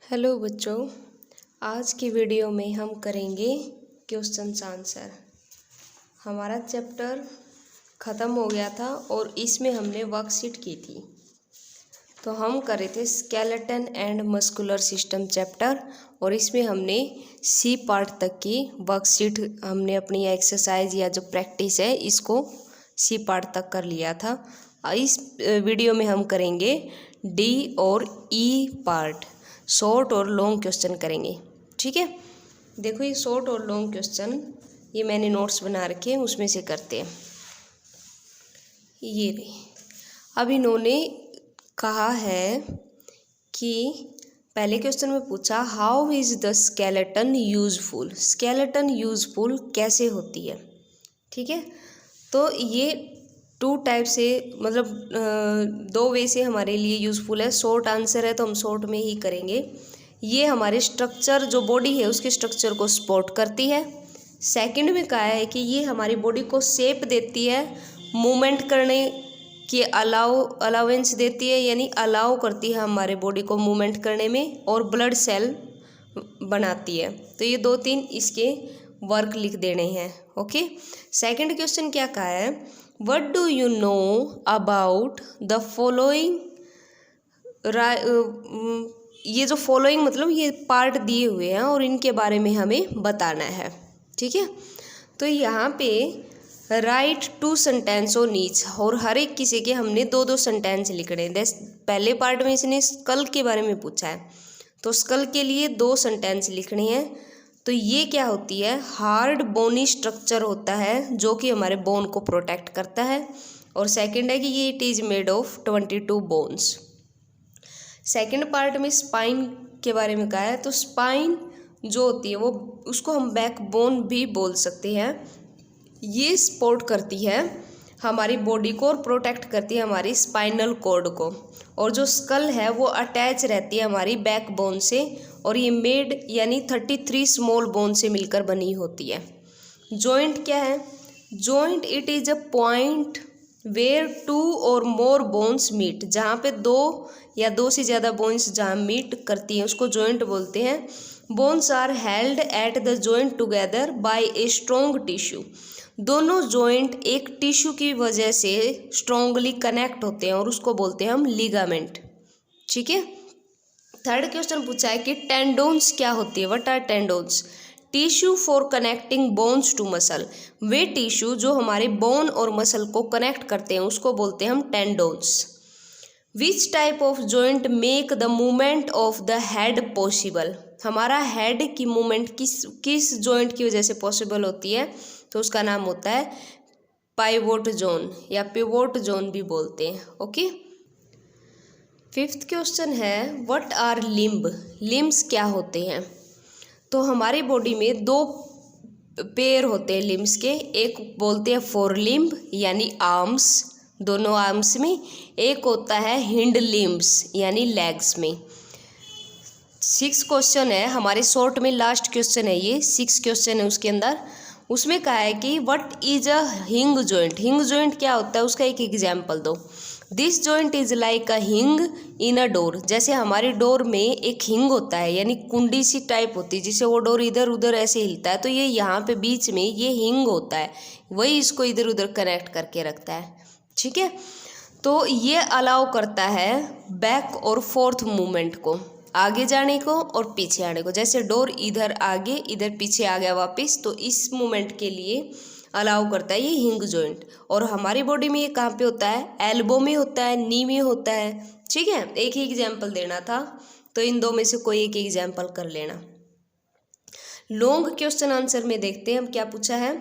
Hello बच्चों, आज की वीडियो में हम करेंगे क्वेश्चंस आंसर। हमारा चैप्टर ख़त्म हो गया था और इसमें हमने वर्कशीट की थी। तो हम कर रहे थे skeleton and muscular system chapter, और इसमें हमने सी पार्ट तक की वर्कशीट हमने अपनी एक्सरसाइज या जो प्रैक्टिस है इसको सी पार्ट तक कर लिया था। इस वीडियो में हम करेंगे डी और ई पार्ट, शॉर्ट और लॉन्ग क्वेश्चन करेंगे। ठीक है, देखो ये शॉर्ट और लॉन्ग क्वेश्चन ये मैंने नोट्स बना रखे हैं, उसमें से करते हैं। ये रहे। अब इन्होंने कहा है कि पहले क्वेश्चन में पूछा how is the skeleton useful. Skeleton useful कैसे होती है। ठीक है, तो ये टू टाइप से मतलब दो वे से हमारे लिए यूज़फुल है। शॉर्ट आंसर है तो हम शॉर्ट में ही करेंगे। ये हमारे स्ट्रक्चर जो बॉडी है उसके स्ट्रक्चर को सपोर्ट करती है। सेकंड में कहा है कि ये हमारी बॉडी को शेप देती है, मूवमेंट करने की अलाउंस देती है, यानी अलाउ करती है हमारे बॉडी को मूवमेंट करने में, और ब्लड सेल बनाती है। तो ये दो तीन इसके वर्क लिख देने हैं। ओके, सेकंड क्वेश्चन क्या कहा है, what do you know about the following. ये जो फॉलोइंग मतलब ये पार्ट दिए हुए हैं और इनके बारे में हमें बताना है। ठीक है, तो यहाँ पे write two sentence on each, और हर एक किसी के हमने दो दो सेंटेंस लिखने हैं। पहले पार्ट में इसने स्कल के बारे में पूछा है, तो स्कल के लिए दो सेंटेंस लिखने हैं। तो ये क्या होती है, हार्ड बोनी स्ट्रक्चर होता है जो कि हमारे बोन को प्रोटेक्ट करता है। और सेकंड है कि ये it is made of 22 bones. Second part में स्पाइन के बारे में कहा है, तो स्पाइन जो होती है वो उसको हम बैक बोन भी बोल सकते हैं। ये सपोर्ट करती है हमारी बॉडी को और प्रोटेक्ट करती है हमारी स्पाइनल कॉर्ड को। और जो स्कल है वो अटैच रहती है हमारी बैक बोन से, और ये मेड यानी 33 स्मॉल बोन से मिलकर बनी होती है। जॉइंट क्या है, joint it is a point where two और मोर बोन्स मीट, जहाँ पे दो या दो से ज़्यादा बोन्स जहाँ मीट करती हैं उसको जॉइंट बोलते हैं। Bones are held at the joint together by a strong tissue. दोनों जॉइंट एक टिश्यू की वजह से स्ट्रॉन्गली कनेक्ट होते हैं और उसको बोलते हैं हम लिगामेंट। ठीक है, थर्ड क्वेश्चन पूछा है कि टेंडोन्स क्या होती है, what are tendons. Tissue for connecting bones to muscle, वे टिश्यू जो हमारे बोन और मसल को कनेक्ट करते हैं उसको बोलते हैं हम टेंडोन्स। Which type of joint make the movement of the head possible, हमारा हेड की मूवमेंट किस जॉइंट की वजह से पॉसिबल होती है, तो उसका नाम होता है पाइवोट जोन या पिवोट जोन भी बोलते हैं। ओके, फिफ्थ क्वेश्चन है व्हाट आर लिम्ब, लिम्स क्या होते हैं। तो हमारी बॉडी में दो पेयर होते हैं लिम्स के, एक बोलते हैं फोर लिम्ब यानी आर्म्स, दोनों आर्म्स में, एक होता है हिंड लिम्स यानी लेग्स में। 6 क्वेश्चन है हमारे शॉर्ट में, लास्ट क्वेश्चन है ये, 6 क्वेश्चन है उसके अंदर। उसमें कहा है कि व्हाट इज अ हिंग जॉइंट, हिंग जॉइंट क्या होता है उसका एक एग्जाम्पल दो। दिस जॉइंट इज लाइक अ हिंग इन अ डोर, जैसे हमारी डोर में एक हिंग होता है यानी कुंडी सी टाइप होती है जिससे वो डोर इधर उधर ऐसे हिलता है, तो ये यहाँ पे बीच में ये हिंग होता है, वही इसको इधर उधर कनेक्ट करके रखता है। ठीक है, तो ये अलाउ करता है बैक और फोर्थ मूवमेंट को, आगे जाने को और पीछे आने को। जैसे डोर इधर आगे इधर पीछे आ गया वापस, तो इस मूवमेंट के लिए अलाउ करता है ये हिंग जॉइंट। और हमारी बॉडी में ये कहाँ पे होता है, एल्बो में होता है, नी में होता है। ठीक है, एक ही एग्जाम्पल देना था तो इन दो में से कोई एक एग्जाम्पल कर लेना। लॉन्ग क्वेश्चन आंसर में देखते हैं हम क्या पूछा है।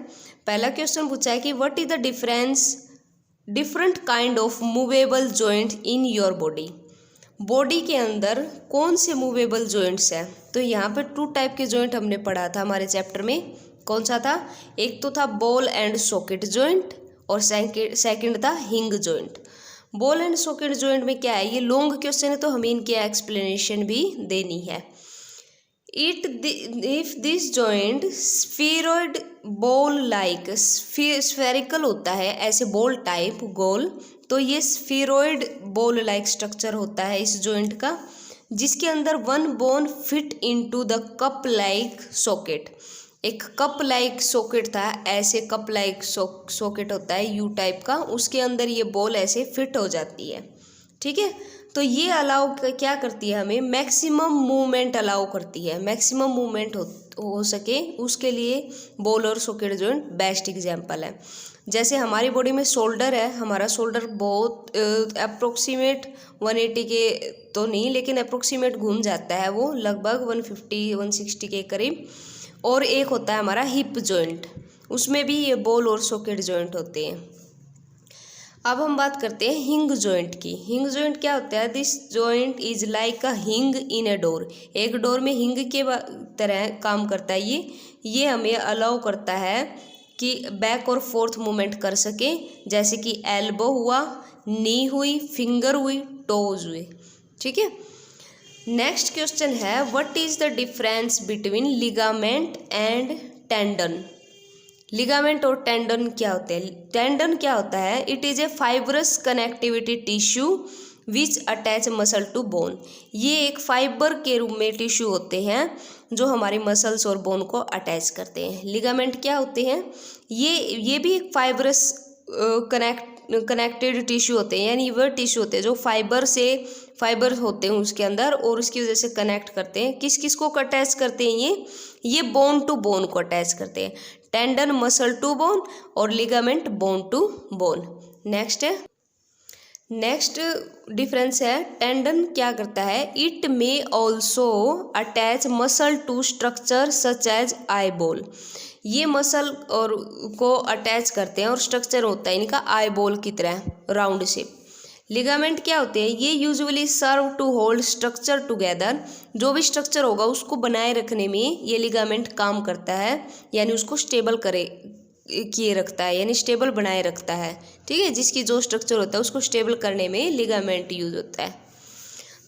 पहला क्वेश्चन पूछा है कि what is the different kind of movable joint in your body, body के अंदर कौन से मूवेबल जॉइंट्स हैं। तो यहाँ पे 2 टाइप के जॉइंट हमने पढ़ा था हमारे चैप्टर में, कौन सा था, एक तो था बॉल एंड सॉकेट जॉइंट और सेकंड था हिंग joint. Ball and socket joint में क्या है, ये लॉन्ग क्वेश्चन है तो हमें इनकी एक्सप्लेनेशन भी देनी है। If this joint spheroid ball like, spherical होता है ऐसे बॉल टाइप गोल, तो ये स्फीरॉइड बॉल लाइक स्ट्रक्चर होता है इस जॉइंट का। जिसके अंदर one bone fit into the cup like socket. एक कप लाइक सॉकेट था, ऐसे कप लाइक सॉकेट होता है यू टाइप का, उसके अंदर ये बॉल ऐसे फिट हो जाती है। ठीक है, तो ये अलाउ क्या करती है, हमें मैक्सिमम मूवमेंट अलाउ करती है। मैक्सिमम मूवमेंट हो सके उसके लिए बॉल और सॉकेट जॉइंट बेस्ट एग्जांपल है। जैसे हमारी बॉडी में शोल्डर है, हमारा शोल्डर बहुत अप्रोक्सीमेट 180 के तो नहीं, लेकिन अप्रोक्सीमेट घूम जाता है वो लगभग 150-160 के करीब। और एक होता है हमारा हिप जॉइंट, उसमें भी ये बॉल और सॉकेट जॉइंट होते हैं। अब हम बात करते हैं हिंग जॉइंट की। हिंग जॉइंट क्या होता है, दिस जॉइंट इज लाइक अ हिंग इन ए डोर। एक डोर में हिंग के तरह काम करता है ये हमें अलाउ करता है कि बैक और फोर्थ मूवमेंट कर सके, जैसे कि एल्बो हुआ, नी हुई, फिंगर हुई, टोज हुए। ठीक है, नेक्स्ट क्वेश्चन है what is the difference between ligament and tendon. Ligament और टेंडन क्या होते हैं। टेंडन क्या होता है, it is a fibrous connectivity tissue which attach muscle to bone. ये एक फाइबर के रूप में टिश्यू होते हैं जो हमारी मसल्स और बोन को अटैच करते हैं। लिगामेंट क्या होते हैं, ये भी एक फाइब्रस कनेक्टेड टिश्यू होते हैं, यानी वह टिश्यू होते हैं जो फाइबर होते हैं उसके अंदर, और उसकी वजह से कनेक्ट करते हैं। किस किस को अटैच करते हैं, ये बोन टू बोन को अटैच करते हैं। टेंडन मसल टू बोन और ligament bone to bone. Next difference है, टेंडन क्या करता है, it may also attach muscle to structure such as eyeball. ये मसल और को अटैच करते हैं और स्ट्रक्चर होता है इनका आई बॉल की तरह राउंड शेप। लिगामेंट क्या होते हैं, ये usually serve to hold structure together. जो भी स्ट्रक्चर होगा उसको बनाए रखने में ये लिगामेंट काम करता है, यानी उसको स्टेबल किए रखता है, यानी स्टेबल बनाए रखता है। ठीक है, जिसकी जो स्ट्रक्चर होता है उसको स्टेबल करने में लिगामेंट यूज होता है।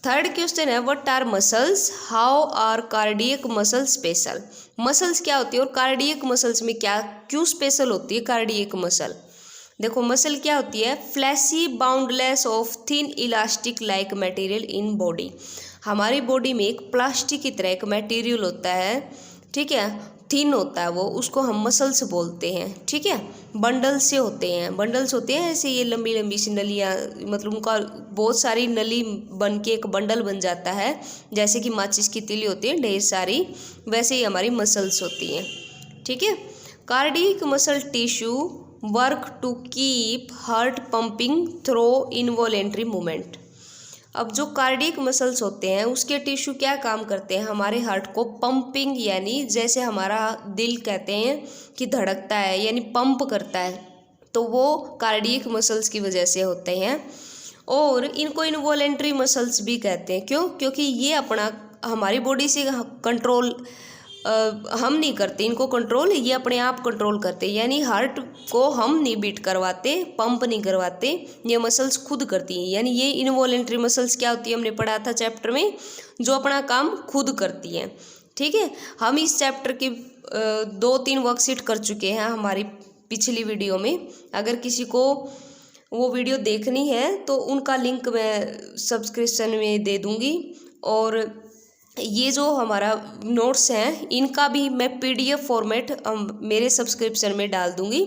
थर्ड क्वेश्चन है what are muscles, how are cardiac muscle special. Muscles क्या होती है और कार्डियक मसल्स में क्यों स्पेशल होती है कार्डियक मसल। देखो मसल क्या होती है, fleshy bundles of thin elastic like material in body. हमारी बॉडी में एक प्लास्टिक की तरह एक मटेरियल होता है, ठीक है, थिन होता है वो, उसको हम मसल्स बोलते हैं। ठीक है, बंडल्स होते हैं ऐसे, ये लंबी लंबी सी नलियाँ, मतलब उनका बहुत सारी नली बन के एक बंडल बन जाता है, जैसे कि माचिस की तिली होती है ढेर सारी, वैसे ही हमारी मसल्स होती हैं। ठीक है, cardiac muscle tissue work to keep heart pumping through involuntary movement. अब जो कार्डियक मसल्स होते हैं उसके टिश्यू क्या काम करते हैं, हमारे हार्ट को पंपिंग, यानी जैसे हमारा दिल कहते हैं कि धड़कता है, यानी पंप करता है, तो वो कार्डियक मसल्स की वजह से होते हैं। और इनको इनवॉलेंट्री मसल्स भी कहते हैं। क्यों, क्योंकि ये अपना हमारी बॉडी से कंट्रोल हम नहीं करते इनको कंट्रोल, ये अपने आप कंट्रोल करते हैं, यानी हार्ट को हम नहीं बीट करवाते, पंप नहीं करवाते, ये मसल्स खुद करती हैं। यानी ये इनवॉलेंट्री मसल्स क्या होती है, हमने पढ़ा था चैप्टर में, जो अपना काम खुद करती हैं। ठीक है, हम इस चैप्टर की 2-3 वर्कशीट कर चुके हैं हमारी पिछली वीडियो में। अगर किसी को वो वीडियो देखनी है तो उनका लिंक मैं सब्सक्रिप्शन में दे दूँगी, और ये जो हमारा नोट्स हैं इनका भी मैं PDF फॉर्मेट मेरे सब्सक्रिप्शन में डाल दूँगी,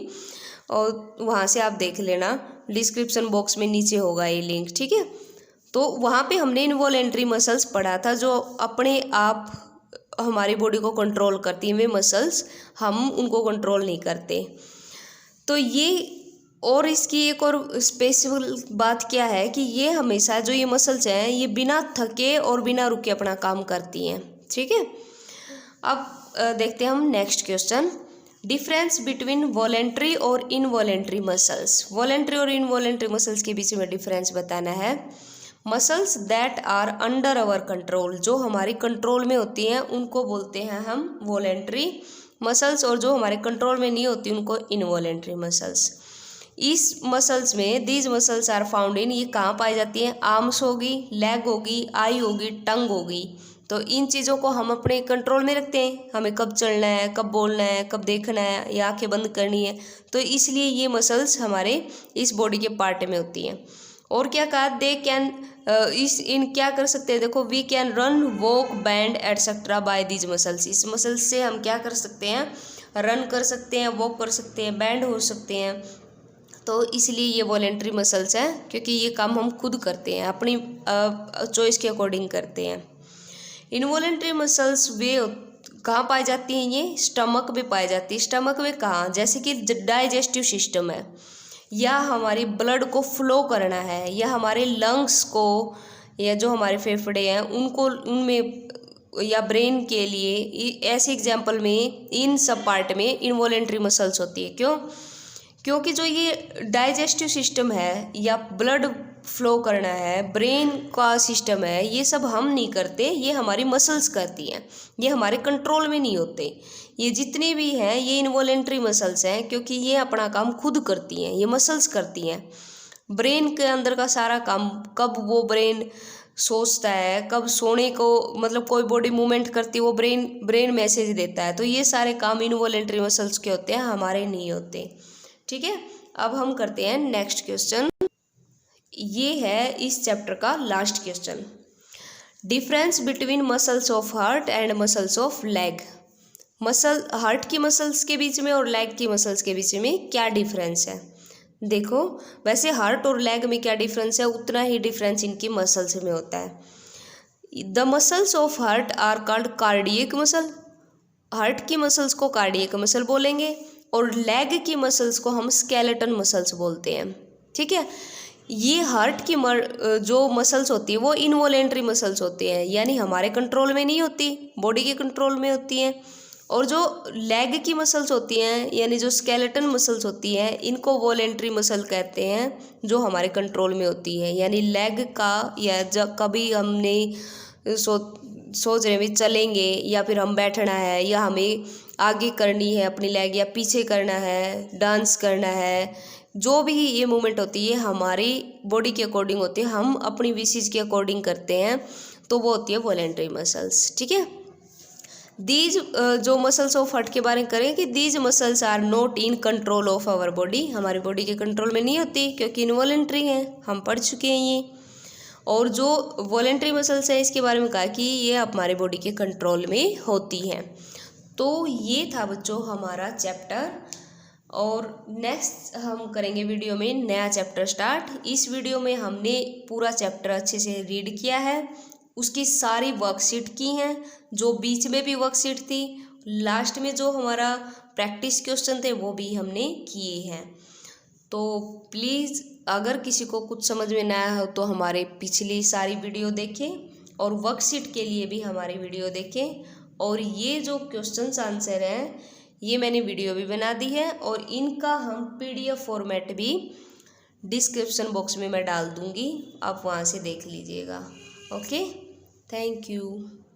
और वहाँ से आप देख लेना, डिस्क्रिप्शन बॉक्स में नीचे होगा ये लिंक। ठीक है, तो वहाँ पे हमने इनवॉलेंट्री मसल्स पढ़ा था जो अपने आप हमारी बॉडी को कंट्रोल करती हैं। वे मसल्स हम उनको कंट्रोल नहीं करते। तो ये, और इसकी एक और स्पेशल बात क्या है कि ये हमेशा जो ये मसल्स हैं ये बिना थके और बिना रुके अपना काम करती हैं। ठीक है, अब देखते हैं हम next question, difference between voluntary और इनवॉलेंट्री मसल्स। वॉलेंट्री और इनवॉलेंट्री मसल्स के बीच में डिफरेंस बताना है। Muscles that are under our control, जो हमारी कंट्रोल में होती हैं उनको बोलते हैं हम वॉलेंट्री मसल्स, और जो हमारे कंट्रोल में नहीं होती उनको इनवॉलेंट्री मसल्स। इस मसल्स में these muscles are found in, ये कहाँ पाई जाती हैं, आर्म्स होगी, लेग होगी, आई होगी, टंग होगी। तो इन चीज़ों को हम अपने कंट्रोल में रखते हैं, हमें कब चलना है, कब बोलना है, कब देखना है, या आंखें बंद करनी है, तो इसलिए ये मसल्स हमारे इस बॉडी के पार्ट में होती हैं। और क्या कहा, दे कैन इन क्या कर सकते हैं, देखो we can run, walk, bend etcetera by these muscles. इस मसल्स से हम क्या कर सकते हैं, रन कर सकते हैं, वॉक कर सकते हैं, बैंड हो सकते हैं। तो इसलिए ये वॉलेंट्री मसल्स हैं, क्योंकि ये काम हम खुद करते हैं, अपनी चॉइस के अकॉर्डिंग करते हैं। इनवॉलेंट्री मसल्स वे कहाँ पाई जाती हैं, ये स्टमक में पाई जाती है। स्टमक में कहाँ, जैसे कि डाइजेस्टिव सिस्टम है, या हमारी ब्लड को फ्लो करना है, या हमारे लंग्स को, या जो हमारे फेफड़े हैं उनको, उनमें, या ब्रेन के लिए, ऐसे एग्जाम्पल में इन सब पार्ट में इनवॉलेंट्री मसल्स होती है। क्यों, क्योंकि जो ये डाइजेस्टिव सिस्टम है, या ब्लड फ्लो करना है, ब्रेन का सिस्टम है, ये सब हम नहीं करते, ये हमारी मसल्स करती हैं, ये हमारे कंट्रोल में नहीं होते। ये जितने भी हैं ये इनवॉलेंट्री मसल्स हैं, क्योंकि ये अपना काम खुद करती हैं, ये मसल्स करती हैं। ब्रेन के अंदर का सारा काम, कब वो ब्रेन सोचता है, कब सोने को, मतलब कोई बॉडी मूवमेंट करती है, वो ब्रेन मैसेज देता है। तो ये सारे काम इनवॉलेंट्री मसल्स के होते हैं, हमारे नहीं होते। ठीक है, अब हम करते हैं नेक्स्ट क्वेश्चन। ये है इस चैप्टर का last question. Difference between muscles of heart and muscles of leg. Muscle, heart की मसल्स के बीच में और लेग की मसल्स के बीच में क्या डिफरेंस है। देखो, वैसे हार्ट और लेग में क्या डिफरेंस है, उतना ही डिफरेंस इनकी मसल्स में होता है। The muscles of heart are called cardiac muscle. Heart की मसल्स को कार्डियक मसल बोलेंगे, और लेग की मसल्स को हम स्केलेटन मसल्स बोलते हैं। ठीक है, ये हार्ट की जो मसल्स होती है वो इनवॉलेंट्री मसल्स होती हैं, यानी हमारे कंट्रोल में नहीं होती, बॉडी के कंट्रोल में होती हैं। और जो लेग की मसल्स होती हैं, यानी जो स्केलेटन मसल्स होती हैं, इनको वॉलेंट्री मसल कहते हैं, जो हमारे कंट्रोल में होती है। यानी लेग का, या जब कभी हमने सोच रहे भी चलेंगे, या फिर हम बैठना है, या हमें आगे करनी है अपनी लेग, या पीछे करना है, डांस करना है, जो भी ये मूवमेंट होती है हमारी बॉडी के अकॉर्डिंग होती है, हम अपनी विशेष के अकॉर्डिंग करते हैं, तो वो होती है वॉलेंट्री मसल्स। ठीक है, दीज जो मसल्स ऑफ हार्ट के बारे में करें कि these muscles are not in control of our body. हमारी बॉडी के कंट्रोल में नहीं होती, क्योंकि इनवॉलेंट्री हैं, हम पढ़ चुके हैं ये। और जो वॉलेंट्री मसल्स है, इसके बारे में कहा कि ये हमारे बॉडी के कंट्रोल में होती हैं। तो ये था बच्चों हमारा चैप्टर, और नेक्स्ट हम करेंगे वीडियो में नया चैप्टर स्टार्ट। इस वीडियो में हमने पूरा चैप्टर अच्छे से रीड किया है, उसकी सारी वर्कशीट की हैं, जो बीच में भी वर्कशीट थी, लास्ट में जो हमारा प्रैक्टिस क्वेश्चन थे वो भी हमने किए हैं। तो प्लीज़ अगर किसी को कुछ समझ में ना आया हो तो हमारे पिछली सारी वीडियो देखें, और वर्कशीट के लिए भी हमारी वीडियो देखें। और ये जो क्वेश्चंस आंसर हैं, ये मैंने वीडियो भी बना दी है, और इनका हम PDF फॉर्मेट भी डिस्क्रिप्शन बॉक्स में मैं डाल दूँगी, आप वहाँ से देख लीजिएगा। Okay, thank you.